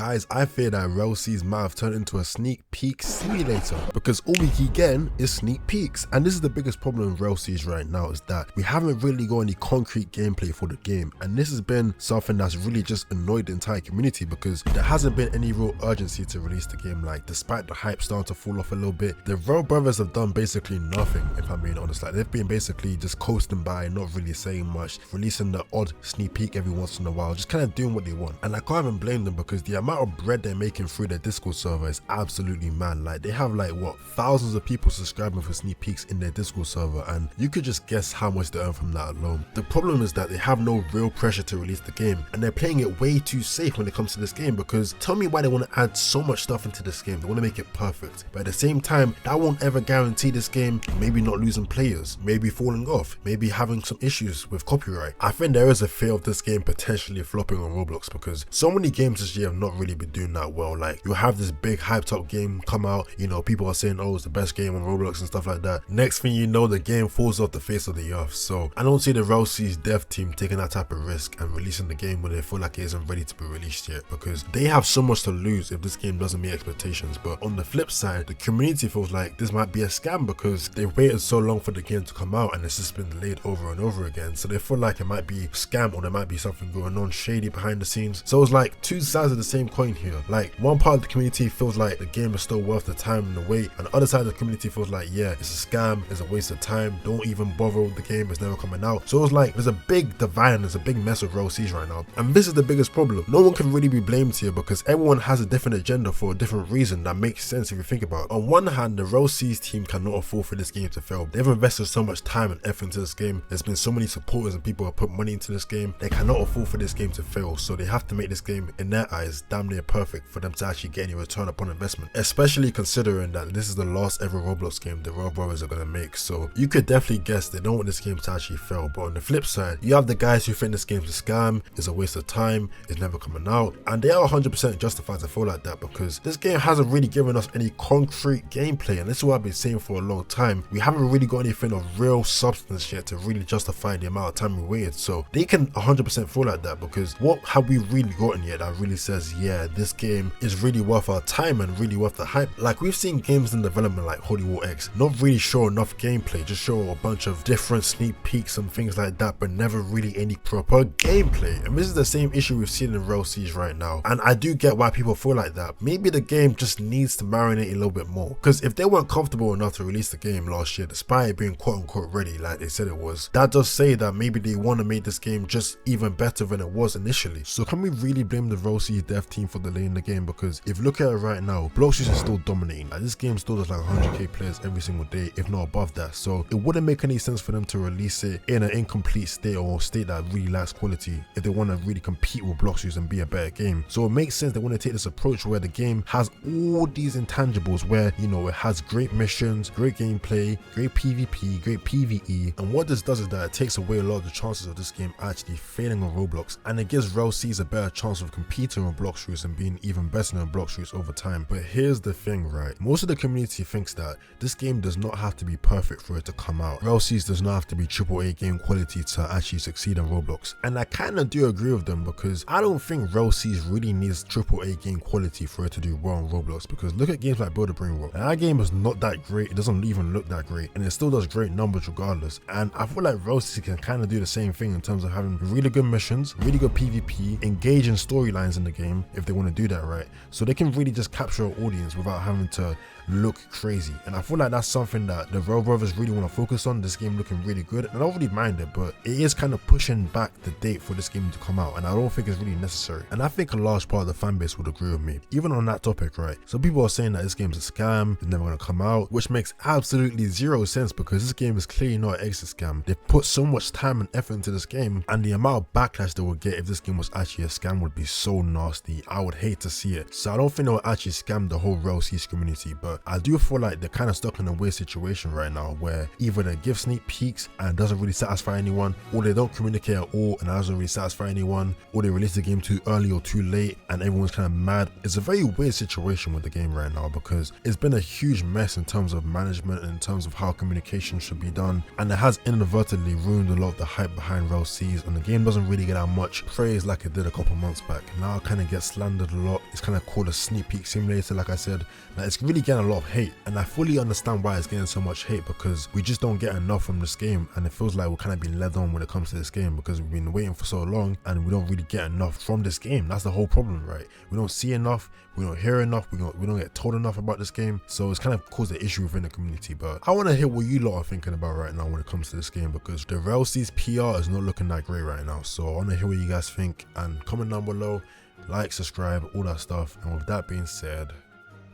Guys, I fear that Rell might have turned into a sneak peek simulator, because all we keep getting is sneak peeks. And this is the biggest problem with Rell right now, is that we haven't really got any concrete gameplay for the game. And this has been something that's really just annoyed the entire community, because there hasn't been any real urgency to release the game. Like, despite the hype starting to fall off a little bit, the Rell brothers have done basically nothing, if I'm being honest. Like, they've been basically just coasting by, not really saying much, releasing the odd sneak peek every once in a while, just kind of doing what they want. And I can't even blame them, because the amount of bread they're making through their Discord server is absolutely mad. Like, they have like what, thousands of people subscribing for sneak peeks in their Discord server, and you could just guess how much they earn from that alone. The problem is that they have no real pressure to release the game, and they're playing it way too safe when it comes to this game, because tell me why they want to add so much stuff into this game. They want to make it perfect, but at the same time, that won't ever guarantee this game maybe not losing players, maybe falling off, maybe having some issues with copyright. I think there is a fear of this game potentially flopping on Roblox, because so many games this year have not really been doing that well. Like, you'll have this big hyped up game come out, you know, people are saying, oh, it's the best game on Roblox and stuff like that. Next thing you know, the game falls off the face of the earth. So I don't see the Rell dev team taking that type of risk and releasing the game when they feel like it isn't ready to be released yet, because they have so much to lose if this game doesn't meet expectations. But on the flip side, the community feels like this might be a scam, because they waited so long for the game to come out and it's just been delayed over and over again. So they feel like it might be a scam, or there might be something going on shady behind the scenes. So it's like two sides of the same coin here. Like, one part of the community feels like the game is still worth the time and the wait, and the other side of the community feels like, yeah, it's a scam, it's a waste of time, don't even bother with the game, it's never coming out. So it's like there's a big divide and there's a big mess with Rell right now, and this is the biggest problem. No one can really be blamed here, because everyone has a different agenda for a different reason that makes sense if you think about it. On one hand, the Rell team cannot afford for this game to fail. They've invested so much time and effort into this game, there's been so many supporters and people who have put money into this game. They cannot afford for this game to fail, so they have to make this game, in their eyes, damn near perfect for them to actually get any return upon investment, especially considering that this is the last ever Roblox game the Rell brothers are going to make. So you could definitely guess they don't want this game to actually fail. But on the flip side, you have the guys who think this game's a scam, it's a waste of time, it's never coming out, and they are 100% justified to feel like that, because this game hasn't really given us any concrete gameplay, and this is what I've been saying for a long time. We haven't really got anything of real substance yet to really justify the amount of time we waited. So they can 100% feel like that, because what have we really gotten yet that really says, yeah, this game is really worth our time and really worth the hype? Like, we've seen games in development like Holy War X not really show enough gameplay, just show a bunch of different sneak peeks and things like that, but never really any proper gameplay. And this is the same issue we've seen in Rell right now, and I do get why people feel like that. Maybe the game just needs to marinate a little bit more, because if they weren't comfortable enough to release the game last year, despite it being quote unquote ready like they said it was, that does say that maybe they want to make this game just even better than it was initially. So can we really blame the Rell dev team for delaying the game? Because if you look at it right now, Roblox is still dominating. Like, this game still does like 100k players every single day, if not above that. So it wouldn't make any sense for them to release it in an incomplete state, or a state that really lacks quality, if they want to really compete with Roblox and be a better game. So it makes sense they want to take this approach where the game has all these intangibles, where, you know, it has great missions, great gameplay, great PvP, great PvE, and what this does is that it takes away a lot of the chances of this game actually failing on Roblox, and it gives Rell a better chance of competing on Roblox and being even better than Roblox over time. But here's the thing, right? Most of the community thinks that this game does not have to be perfect for it to come out. Rell does not have to be AAA game quality to actually succeed on Roblox, and I kind of do agree with them, because I don't think Rell really needs AAA game quality for it to do well on Roblox. Because look at games like Build a Brain Roll, and that game is not that great, it doesn't even look that great, and it still does great numbers regardless. And I feel like Rell can kind of do the same thing in terms of having really good missions, really good PvP, engaging storylines in the game if they want to do that right, so they can really just capture an audience without having to look crazy. And I feel like that's something that the Rell brothers really want to focus on, this game looking really good. And I don't really mind it, but it is kind of pushing back the date for this game to come out, and I don't think it's really necessary. And I think a large part of the fan base would agree with me, even on that topic, right? Some people are saying that this game's a scam, it's never going to come out, which makes absolutely zero sense, because this game is clearly not an exit scam. They've put so much time and effort into this game, and the amount of backlash they would get if this game was actually a scam would be so nasty. I would hate to see it. So I don't think they will actually scam the whole Rell community, but I do feel like they're kind of stuck in a weird situation right now, where either they give sneak peeks and it doesn't really satisfy anyone, or they don't communicate at all and it doesn't really satisfy anyone, or they release the game too early or too late and everyone's kind of mad. It's a very weird situation with the game right now, because it's been a huge mess in terms of management and in terms of how communication should be done, and it has inadvertently ruined a lot of the hype behind Rell, and the game doesn't really get that much praise like it did a couple months back. Now it kind of gets slandered a lot. It's kind of called a sneak peek simulator, like I said. Now, it's really getting a lot of hate, and I fully understand why it's getting so much hate, because we just don't get enough from this game, and it feels like we're kind of being led on when it comes to this game, because we've been waiting for so long and we don't really get enough from this game. That's the whole problem, right? We don't see enough, we don't hear enough, we don't get told enough about this game, so it's kind of caused an issue within the community. But I want to hear what you lot are thinking about right now when it comes to this game, because the Rell's PR is not looking that great right now. So I want to hear what you guys think, and comment down below, like, subscribe, all that stuff. And with that being said,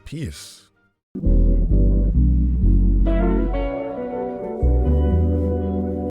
peace.